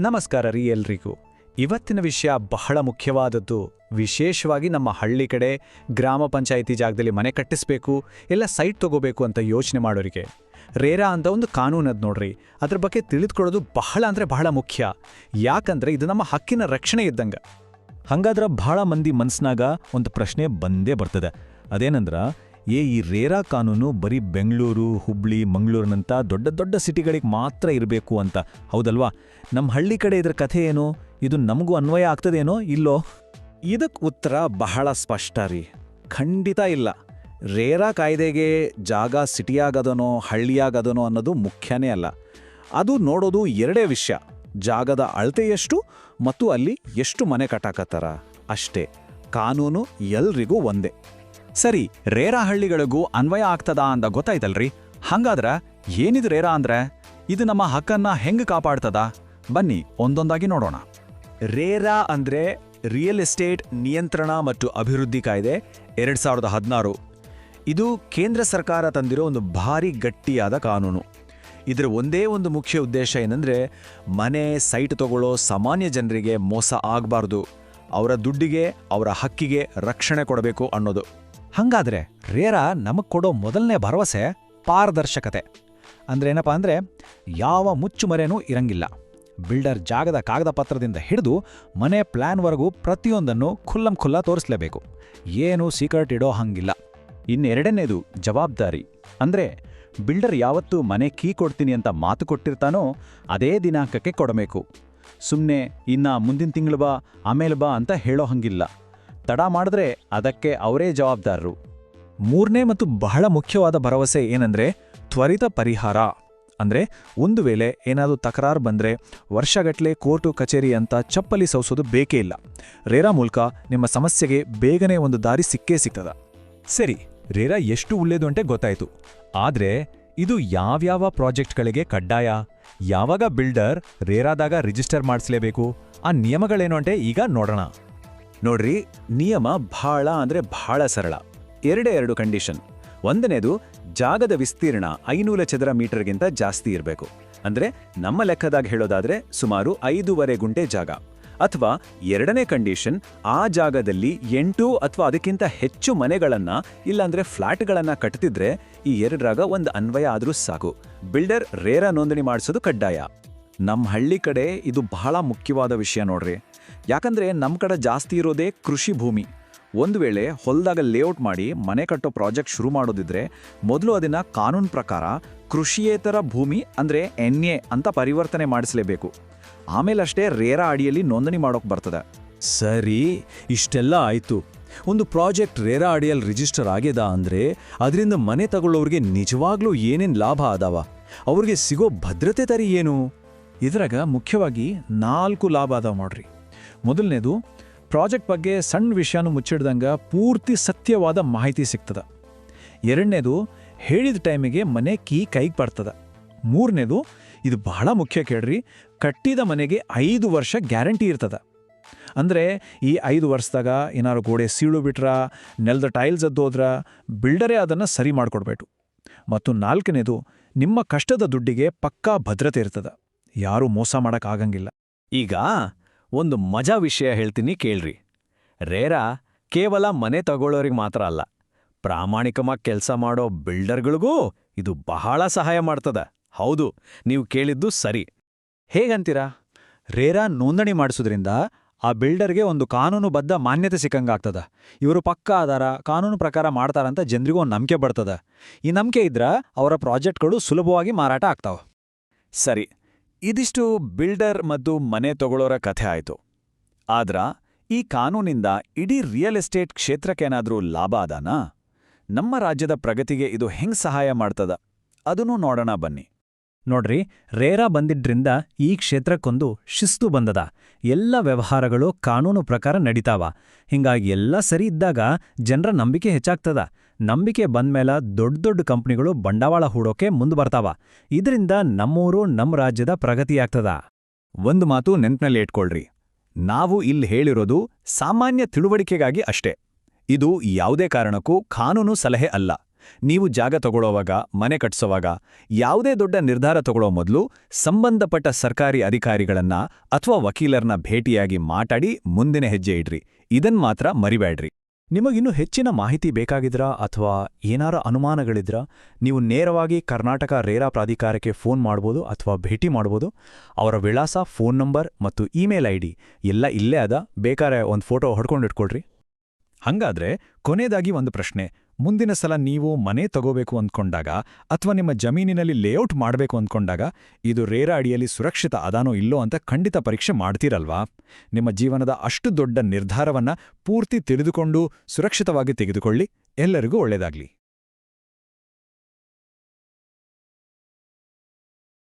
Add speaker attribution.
Speaker 1: ನಮಸ್ಕಾರ ರೀ ಎಲ್ರಿಗೂ. ಇವತ್ತಿನ ವಿಷಯ ಬಹಳ ಮುಖ್ಯವಾದದ್ದು. ವಿಶೇಷವಾಗಿ ನಮ್ಮ ಹಳ್ಳಿ ಕಡೆ ಗ್ರಾಮ ಪಂಚಾಯಿತಿ ಜಾಗದಲ್ಲಿ ಮನೆ ಕಟ್ಟಿಸ್ಬೇಕು, ಎಲ್ಲ ಸೈಟ್ ತಗೋಬೇಕು ಅಂತ ಯೋಚನೆ ಮಾಡೋರಿಗೆ ರೇರಾ ಅಂತ ಒಂದು ಕಾನೂನದ್ ನೋಡ್ರಿ. ಅದ್ರ ಬಗ್ಗೆ ತಿಳಿದುಕೊಳ್ಳೋದು ಬಹಳ ಮುಖ್ಯ. ಯಾಕಂದ್ರೆ ಇದು ನಮ್ಮ ಹಕ್ಕಿನ ರಕ್ಷಣೆ ಇದ್ದಂಗೆ.
Speaker 2: ಹಂಗಾದ್ರೆ ಬಹಳ ಮಂದಿ ಮನ್ಸ್ನಾಗ ಒಂದು ಪ್ರಶ್ನೆ ಬಂದೇ ಬರ್ತದೆ. ಅದೇನಂದ್ರ ಈ ರೇರಾ ಕಾನೂನು ಬರೀ ಬೆಂಗಳೂರು, ಹುಬ್ಳಿ, ಮಂಗಳೂರಿನಂಥ ದೊಡ್ಡ ದೊಡ್ಡ ಸಿಟಿಗಳಿಗೆ ಮಾತ್ರ ಇರಬೇಕು ಅಂತ, ಹೌದಲ್ವಾ? ನಮ್ಮ ಹಳ್ಳಿ ಕಡೆ ಇದ್ರ ಕಥೆ ಏನು? ಇದು ನಮಗೂ ಅನ್ವಯ ಆಗ್ತದೇನೋ ಇಲ್ಲೋ?
Speaker 1: ಇದಕ್ಕೆ ಉತ್ತರ ಬಹಳ ಸ್ಪಷ್ಟ ರೀ. ಖಂಡಿತ ಇಲ್ಲ. ರೇರಾ ಕಾಯ್ದೆಗೆ ಜಾಗ ಸಿಟಿಯಾಗದನೋ ಹಳ್ಳಿಯಾಗದನೋ ಅನ್ನೋದು ಮುಖ್ಯನೇ ಅಲ್ಲ. ಅದು ನೋಡೋದು ಎರಡೇ ವಿಷಯ: ಜಾಗದ ಅಳತೆ ಎಷ್ಟು ಮತ್ತು ಅಲ್ಲಿ ಎಷ್ಟು ಮನೆ ಕಟ್ಟಾಕತ್ತಾರ ಅಷ್ಟೇ. ಕಾನೂನು ಎಲ್ರಿಗೂ ಒಂದೇ. ಸರಿ, ರೇರಾ ಹಳ್ಳಿಗಳಿಗೂ ಅನ್ವಯ ಆಗ್ತದಾ ಅಂತ ಗೊತ್ತಾಯ್ತಲ್ರಿ. ಹಂಗಾದ್ರ ಏನಿದು ರೇರಾ ಅಂದ್ರೆ? ಇದು ನಮ್ಮ ಹಕ್ಕನ್ನ ಹೆಂಗ್ ಕಾಪಾಡ್ತದ? ಬನ್ನಿ ಒಂದೊಂದಾಗಿ ನೋಡೋಣ. ರೇರಾ ಅಂದ್ರೆ ರಿಯಲ್ ಎಸ್ಟೇಟ್ ನಿಯಂತ್ರಣ ಮತ್ತು ಅಭಿವೃದ್ಧಿ ಕಾಯ್ದೆ 2016. ಇದು ಕೇಂದ್ರ ಸರ್ಕಾರ ತಂದಿರೋ ಒಂದು ಭಾರಿ ಗಟ್ಟಿಯಾದ ಕಾನೂನು. ಇದರ ಒಂದೇ ಒಂದು ಮುಖ್ಯ ಉದ್ದೇಶ ಏನಂದ್ರೆ, ಮನೆ ಸೈಟ್ ತಗೊಳ್ಳೋ ಸಾಮಾನ್ಯ ಜನರಿಗೆ ಮೋಸ ಆಗಬಾರ್ದು, ಅವರ ದುಡ್ಡಿಗೆ ಅವರ ಹಕ್ಕಿಗೆ ರಕ್ಷಣೆ ಕೊಡಬೇಕು ಅನ್ನೋದು.
Speaker 2: ಹಂಗಾದ್ರೆ ರೇರಾ ನಮಗ್ ಕೊಡೋ ಮೊದಲನೇ ಭರವಸೆ ಪಾರದರ್ಶಕತೆ. ಅಂದ್ರೇನಪ್ಪ ಅಂದ್ರೆ, ಯಾವ ಮುಚ್ಚುಮರೆನೂ ಇರಂಗಿಲ್ಲ. ಬಿಲ್ಡರ್ ಜಾಗದ ಕಾಗದ ಪತ್ರದಿಂದ ಹಿಡಿದು ಮನೆ ಪ್ಲಾನ್ವರೆಗೂ ಪ್ರತಿಯೊಂದನ್ನು ಖುಲ್ಲಂಖುಲ್ಲ ತೋರಿಸಲೇಬೇಕು. ಏನೂ ಸೀಕ್ರೆಟ್ ಇಡೋ ಹಂಗಿಲ್ಲ.
Speaker 1: ಇನ್ನೆರಡನೇದು ಜವಾಬ್ದಾರಿ. ಅಂದ್ರೆ ಬಿಲ್ಡರ್ ಯಾವತ್ತೂ ಮನೆ ಕೀ ಕೊಡ್ತೀನಿ ಅಂತ ಮಾತು ಕೊಟ್ಟಿರ್ತಾನೋ ಅದೇ ದಿನಾಂಕಕ್ಕೆ ಕೊಡಬೇಕು. ಸುಮ್ಮನೆ ಮುಂದಿನ ತಿಂಗಳು ಬಾ, ಆಮೇಲೆ ಬಾ ಅಂತ ಹೇಳೋ ಹಂಗಿಲ್ಲ. ತಡ ಮಾಡಿದ್ರೆ ಅದಕ್ಕೆ ಅವರೇ ಜವಾಬ್ದಾರರು.
Speaker 2: ಮೂರನೇ ಮತ್ತು ಬಹಳ ಮುಖ್ಯವಾದ ಭರವಸೆ ಏನಂದ್ರೆ ತ್ವರಿತ ಪರಿಹಾರ. ಅಂದ್ರೆ ಒಂದು ವೇಳೆ ಏನಾದರೂ ತಕರಾರು ಬಂದ್ರೆ ವರ್ಷಗಟ್ಲೆ ಕೋರ್ಟು ಕಚೇರಿ ಅಂತ ಚಪ್ಪಲಿ ಸೌಸೋದು ಬೇಕೇ ಇಲ್ಲ. ರೇರಾ ಮೂಲಕ ನಿಮ್ಮ ಸಮಸ್ಯೆಗೆ ಬೇಗನೆ ಒಂದು ದಾರಿ ಸಿಕ್ಕೇ ಸಿಗ್ತದ. ಸರಿ, ರೇರಾ ಎಷ್ಟು ಒಳ್ಳೇದು ಅಂತ ಗೊತ್ತಾಯ್ತು. ಆದ್ರೆ ಇದು ಯಾವ್ಯಾವ ಪ್ರಾಜೆಕ್ಟ್ಗಳಿಗೆ ಕಡ್ಡಾಯ? ಯಾವಾಗ ಬಿಲ್ಡರ್ ರೇರಾದಾಗ ರಿಜಿಸ್ಟರ್ ಮಾಡಿಸ್ಲೇಬೇಕು? ಆ ನಿಯಮಗಳೇನು అంటే ಈಗ ನೋಡೋಣ.
Speaker 1: ನೋಡ್ರಿ, ನಿಯಮ ಬಹಳ ಸರಳ. ಎರಡು ಕಂಡೀಷನ್. ಒಂದನೇದು, ಜಾಗದ ವಿಸ್ತೀರ್ಣ 500 ಚದರ ಮೀಟರ್ಗಿಂತ ಜಾಸ್ತಿ ಇರಬೇಕು. ಅಂದ್ರೆ ನಮ್ಮ ಲೆಕ್ಕದಾಗ ಹೇಳೋದಾದ್ರೆ ಸುಮಾರು 5.5 ಗುಂಟೆ ಜಾಗ. ಅಥವಾ ಎರಡನೇ ಕಂಡೀಷನ್, ಆ ಜಾಗದಲ್ಲಿ 8 ಅಥವಾ ಅದಕ್ಕಿಂತ ಹೆಚ್ಚು ಮನೆಗಳನ್ನ ಇಲ್ಲಾಂದ್ರೆ ಫ್ಲಾಟ್ಗಳನ್ನ ಕಟ್ತಿದ್ರೆ ಈ ಎರಡರಾಗ ಒಂದು ಅನ್ವಯ ಆದ್ರೂ ಸಾಕು. ಬಿಲ್ಡರ್ ರೇರಾ ನೋಂದಣಿ ಮಾಡಿಸೋದು ಕಡ್ಡಾಯ. ನಮ್ಮ ಹಳ್ಳಿ ಕಡೆ ಇದು ಬಹಳ ಮುಖ್ಯವಾದ ವಿಷಯ ನೋಡ್ರಿ. ಯಾಕಂದ್ರೆ ನಮ್ಮ ಕಡೆ ಜಾಸ್ತಿ ಇರೋದೇ ಕೃಷಿ ಭೂಮಿ. ಒಂದು ವೇಳೆ ಹೊಲದಾಗ ಲೇಔಟ್ ಮಾಡಿ ಮನೆ ಕಟ್ಟೋ ಪ್ರಾಜೆಕ್ಟ್ ಶುರು ಮಾಡೋದಿದ್ರೆ ಮೊದಲು ಅದನ್ನ ಕಾನೂನು ಪ್ರಕಾರ ಕೃಷಿಯೇತರ ಭೂಮಿ ಅಂದ್ರೆ NA ಅಂತ ಪರಿವರ್ತನೆ ಮಾಡಿಸಲೇಬೇಕು. ಆಮೇಲಷ್ಟೇ ರೇರಾ ಅಡಿಯಲ್ಲಿ ನೋಂದಣಿ ಮಾಡೋಕೆ ಬರ್ತದೆ.
Speaker 2: ಸರಿ, ಇಷ್ಟೆಲ್ಲ ಆಯ್ತು. ಒಂದು ಪ್ರಾಜೆಕ್ಟ್ ರೇರಾ ಅಡಿಯಲ್ಲಿ ರಿಜಿಸ್ಟರ್ ಆಗ್ಯದ ಅಂದ್ರೆ ಅದರಿಂದ ಮನೆ ತಗೊಳ್ಳೋರಿಗೆ ನಿಜವಾಗ್ಲೂ ಏನೇನು ಲಾಭ ಅದಾವ? ಅವ್ರಿಗೆ ಸಿಗೋ ಭದ್ರತೆ ತರಿ ಏನು?
Speaker 1: ಇದ್ರಾಗ ಮುಖ್ಯವಾಗಿ 4 ಲಾಭ ಅದಾವ ನೋಡ್ರಿ. ಮೊದಲನೇದು, ಪ್ರಾಜೆಕ್ಟ್ ಬಗ್ಗೆ ಸಣ್ಣ ವಿಷಯನೂ ಮುಚ್ಚಿಡ್ದಂಗ ಪೂರ್ತಿ ಸತ್ಯವಾದ ಮಾಹಿತಿ ಸಿಗ್ತದ. ಎರಡನೇದು, ಹೇಳಿದ ಟೈಮಿಗೆ ಮನೆ ಕೈಗೆ ಬರ್ತದ. ಮೂರನೇದು, ಇದು ಬಹಳ ಮುಖ್ಯ ಕೇಳ್ರಿ, ಕಟ್ಟಿದ ಮನೆಗೆ 5 ವರ್ಷ ಗ್ಯಾರಂಟಿ ಇರ್ತದ. ಅಂದ್ರೆ ಈ 5 ವರ್ಷದಾಗ ಏನಾರು ಗೋಡೆ ಸೀಳು ಬಿಟ್ರ, ನೆಲದ ಟೈಲ್ಸ್ ಅದ್ದೋದ್ರ ಬಿಲ್ಡರೇ ಅದನ್ನು ಸರಿ ಮಾಡಿಕೊಡ್ಬೇಕು. ಮತ್ತು ನಾಲ್ಕನೇದು, ನಿಮ್ಮ ಕಷ್ಟದ ದುಡ್ಡಿಗೆ ಪಕ್ಕಾ ಭದ್ರತೆ ಇರ್ತದ. ಯಾರೂ ಮೋಸ ಮಾಡೋಕ್ಕಾಗಂಗಿಲ್ಲ.
Speaker 2: ಈಗ ಒಂದು ಮಜಾ ವಿಷಯ ಹೇಳ್ತೀನಿ ಕೇಳ್ರಿ. ರೇರಾ ಕೇವಲ ಮನೆ ತಗೊಳ್ಳೋರಿಗೆ ಮಾತ್ರ ಅಲ್ಲ, ಪ್ರಾಮಾಣಿಕವಾಗಿ ಕೆಲಸ ಮಾಡೋ ಬಿಲ್ಡರ್ಗಳಿಗೂ ಇದು ಬಹಳ ಸಹಾಯ ಮಾಡ್ತದ. ಹೌದು, ನೀವು ಕೇಳಿದ್ದು ಸರಿ.
Speaker 1: ಹೇಗಂತೀರಾ? ರೇರಾ ನೋಂದಣಿ ಮಾಡಿಸೋದ್ರಿಂದ ಆ ಬಿಲ್ಡರ್ಗೆ ಒಂದು ಕಾನೂನುಬದ್ಧ ಮಾನ್ಯತೆ ಸಿಕ್ಕಂಗಾಗ್ತದ. ಇವರು ಪಕ್ಕಾ ಆಧಾರ ಕಾನೂನು ಪ್ರಕಾರ ಮಾಡ್ತಾರಂತ ಜನರಿಗೂ ಒಂದು ನಂಬಿಕೆ ಬರ್ತದ. ಈ ನಂಬಿಕೆ ಇದ್ರ ಅವರ ಪ್ರಾಜೆಕ್ಟ್ಗಳು ಸುಲಭವಾಗಿ ಮಾರಾಟ ಆಗ್ತಾವ. ಸರಿ, ಇದಿಷ್ಟು ಬಿಲ್ಡರ್ ಮತ್ತು ಮನೆ ತಗೊಳ್ಳೋರ ಕಥೆ ಆಯ್ತು. ಆದ್ರ ಈ ಕಾನೂನಿಂದ ಇಡೀ ರಿಯಲ್ ಎಸ್ಟೇಟ್ ಕ್ಷೇತ್ರಕ್ಕೇನಾದ್ರೂ ಲಾಭ ಅದಾನಾ? ನಮ್ಮ ರಾಜ್ಯದ ಪ್ರಗತಿಗೆ ಇದು ಹೆಂಗ್ ಸಹಾಯ ಮಾಡ್ತದ? ಅದನ್ನೂ ನೋಡೋಣ ಬನ್ನಿ.
Speaker 2: ನೋಡ್ರಿ, ರೇರಾ ಬಂದಿದ್ರಿಂದ ಈ ಕ್ಷೇತ್ರಕ್ಕೊಂದು ಶಿಸ್ತು ಬಂದದ. ಎಲ್ಲ ವ್ಯವಹಾರಗಳು ಕಾನೂನು ಪ್ರಕಾರ ನಡೀತಾವ. ಹಿಂಗಾಗಿ ಎಲ್ಲ ಸರಿ ಇದ್ದಾಗ ಜನರ ನಂಬಿಕೆ ಹೆಚ್ಚಾಗ್ತದ. ನಂಬಿಕೆ ಬಂದ್ಮೇಲೆ ದೊಡ್ಡ ದೊಡ್ಡ ಕಂಪ್ನಿಗಳು ಬಂಡವಾಳ ಹೂಡೋಕೆ ಮುಂದೆ ಬರ್ತಾವ. ಇದರಿಂದ ನಮ್ಮೂರು ನಮ್ಮ ರಾಜ್ಯದ ಪ್ರಗತಿಯಾಗ್ತದ.
Speaker 1: ಒಂದು ಮಾತು ನೆನ್ಪಿನಲ್ಲಿ ಇಟ್ಕೊಳ್ರಿ, ನಾವು ಇಲ್ಲಿ ಹೇಳಿರೋದು ಸಾಮಾನ್ಯ ತಿಳುವಳಿಕೆಗಾಗಿ ಅಷ್ಟೇ. ಇದು ಯಾವುದೇ ಕಾರಣಕ್ಕೂ ಕಾನೂನು ಸಲಹೆ ಅಲ್ಲ. ನೀವು ಜಾಗ ತಗೊಳ್ಳೋವಾಗ, ಮನೆ ಕಟ್ಸೋವಾಗ, ಯಾವುದೇ ದೊಡ್ಡ ನಿರ್ಧಾರ ತಗೊಳ್ಳೋ ಮೊದಲು ಸಂಬಂಧಪಟ್ಟ ಸರ್ಕಾರಿ ಅಧಿಕಾರಿಗಳನ್ನ ಅಥವಾ ವಕೀಲರನ್ನ ಭೇಟಿಯಾಗಿ ಮಾತಾಡಿ ಮುಂದಿನ ಹೆಜ್ಜೆ ಇಡ್ರಿ. ಇದನ್ ಮಾತ್ರ ಮರಿಬೇಡ್ರಿ.
Speaker 2: ನಿಮಗಿನ್ನೂ ಹೆಚ್ಚಿನ ಮಾಹಿತಿ ಬೇಕಾಗಿದ್ರಾ ಅಥವಾ ಏನಾರ ಅನುಮಾನಗಳಿದ್ರಾ ನೀವು ನೇರವಾಗಿ ಕರ್ನಾಟಕ ರೇರಾ ಪ್ರಾಧಿಕಾರಕ್ಕೆ ಫೋನ್ ಮಾಡ್ಬೋದು ಅಥವಾ ಭೇಟಿ ಮಾಡ್ಬೋದು. ಅವರ ವಿಳಾಸ, ಫೋನ್ ನಂಬರ್ ಮತ್ತು ಇಮೇಲ್ ID ಎಲ್ಲ ಇಲ್ಲೇ ಅದ. ಬೇಕಾದ್ರೆ ಒಂದು ಫೋಟೋ ಹೊಡ್ಕೊಂಡಿಟ್ಕೊಳ್ರಿ.
Speaker 1: ಹಂಗಾದ್ರೆ ಕೊನೆಯದಾಗಿ ಒಂದು ಪ್ರಶ್ನೆ. ಮುಂದಿನ ಸಲ ನೀವು ಮನೆ ತಗೋಬೇಕು ಅಂದ್ಕೊಂಡಾಗ ಅಥವಾ ನಿಮ್ಮ ಜಮೀನಿನಲ್ಲಿ ಲೇಔಟ್ ಮಾಡಬೇಕು ಅಂದ್ಕೊಂಡಾಗ ಇದು ರೇರಾ ಅಡಿಯಲ್ಲಿ ಸುರಕ್ಷಿತ ಅದಾನೋ ಇಲ್ಲೋ ಅಂತ ಖಂಡಿತ ಪರೀಕ್ಷೆ ಮಾಡ್ತೀರಲ್ವಾ? ನಿಮ್ಮ ಜೀವನದ ಅಷ್ಟು ದೊಡ್ಡ ನಿರ್ಧಾರವನ್ನ ಪೂರ್ತಿ ತಿಳಿದುಕೊಂಡು ಸುರಕ್ಷಿತವಾಗಿ ತೆಗೆದುಕೊಳ್ಳಿ. ಎಲ್ಲರಿಗೂ ಒಳ್ಳೆಯದಾಗ್ಲಿ.